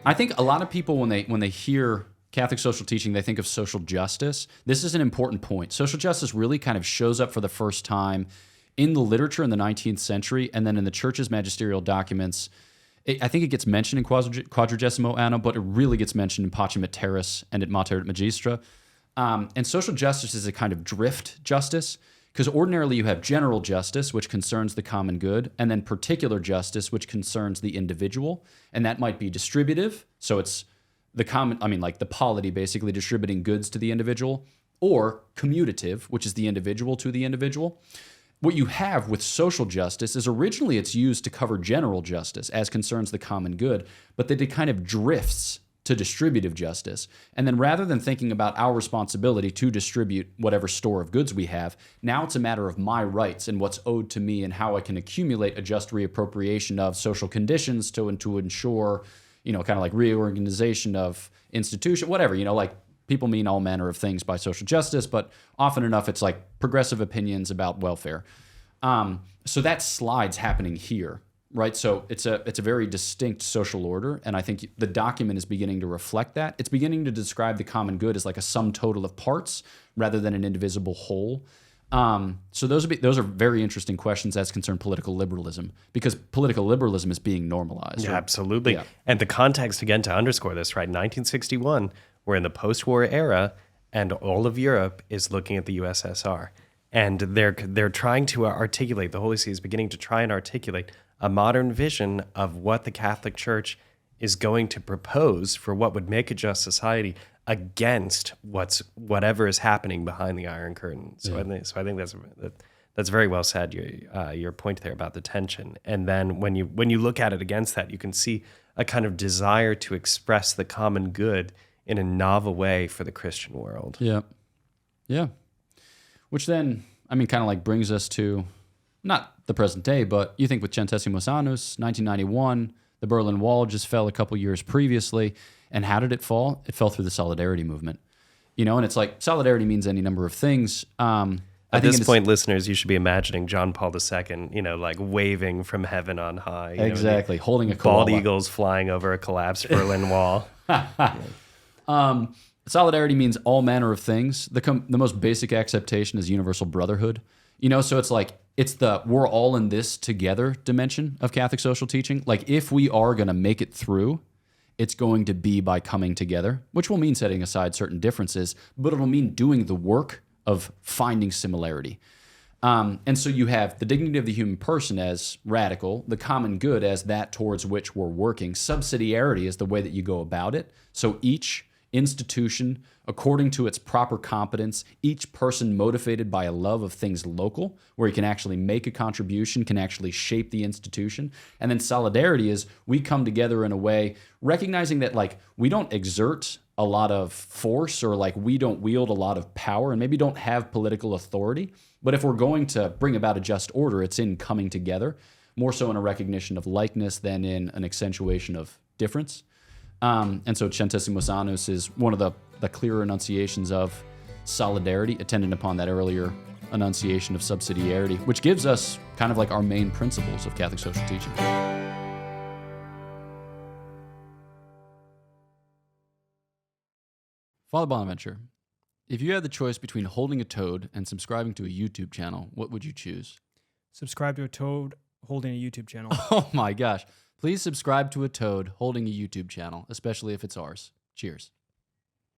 I think a lot of people, when they hear Catholic social teaching, they think of social justice. This is an important point. Social justice really kind of shows up for the first time in the literature in the 19th century, and then in the Church's magisterial documents. I think it gets mentioned in Quadragesimo Anno, but it really gets mentioned in Pacem et Terris and at Mater et Magistra. And social justice is a kind of drift justice, because ordinarily you have general justice, which concerns the common good, and then particular justice, which concerns the individual. And that might be distributive, so it's the common, like the polity basically distributing goods to the individual, or commutative, which is the individual to the individual. What you have with social justice is originally it's used to cover general justice as concerns the common good, but that it kind of drifts to distributive justice. And then rather than thinking about our responsibility to distribute whatever store of goods we have, now it's a matter of my rights and what's owed to me and how I can accumulate a just reappropriation of social conditions to ensure, kind of like reorganization of institution, whatever, like people mean all manner of things by social justice, but often enough it's like progressive opinions about welfare. So that slide's happening here, right? So it's a very distinct social order, and I think the document is beginning to reflect that. It's beginning to describe the common good as like a sum total of parts rather than an indivisible whole. So those are very interesting questions as concern political liberalism, because political liberalism is being normalized. Yeah, absolutely. Yeah. And the context, again, to underscore this, right? 1961, we're in the post-war era, and all of Europe is looking at the USSR. And they're trying to articulate, the Holy See is beginning to try and articulate a modern vision of what the Catholic Church is going to propose for what would make a just society against whatever is happening behind the Iron Curtain. So I think that's very well said. Your point there about the tension, and then when you look at it against that, you can see a kind of desire to express the common good in a novel way for the Christian world. Yeah. Which then, kind of like brings us to not the present day, but you think with Centesimus Annus, 1991, the Berlin Wall just fell a couple years previously. And how did it fall? It fell through the Solidarity movement. And it's like solidarity means any number of things. At this point, listeners, you should be imagining John Paul II, like waving from heaven on high. Exactly, holding a koala. Bald eagles flying over a collapsed Berlin Wall. Solidarity means all manner of things. The most basic acceptation is universal brotherhood. So it's like, it's the we're all in this together dimension of Catholic social teaching. Like, if we are going to make it through, it's going to be by coming together, which will mean setting aside certain differences, but it'll mean doing the work of finding similarity. And so you have the dignity of the human person as radical, the common good as that towards which we're working. Subsidiarity is the way that you go about it. So each institution, according to its proper competence, each person motivated by a love of things local, where he can actually make a contribution, can actually shape the institution. And then solidarity is we come together in a way, recognizing that like we don't exert a lot of force, or like we don't wield a lot of power and maybe don't have political authority. But if we're going to bring about a just order, it's in coming together, more so in a recognition of likeness than in an accentuation of difference. And so Centesimus Annus is one of the clearer enunciations of solidarity, attendant upon that earlier enunciation of subsidiarity, which gives us kind of like our main principles of Catholic social teaching. Father Bonaventure, if you had the choice between holding a toad and subscribing to a YouTube channel, what would you choose? Subscribe to a toad holding a YouTube channel. Oh my gosh. Please subscribe to a toad holding a YouTube channel, especially if it's ours. Cheers.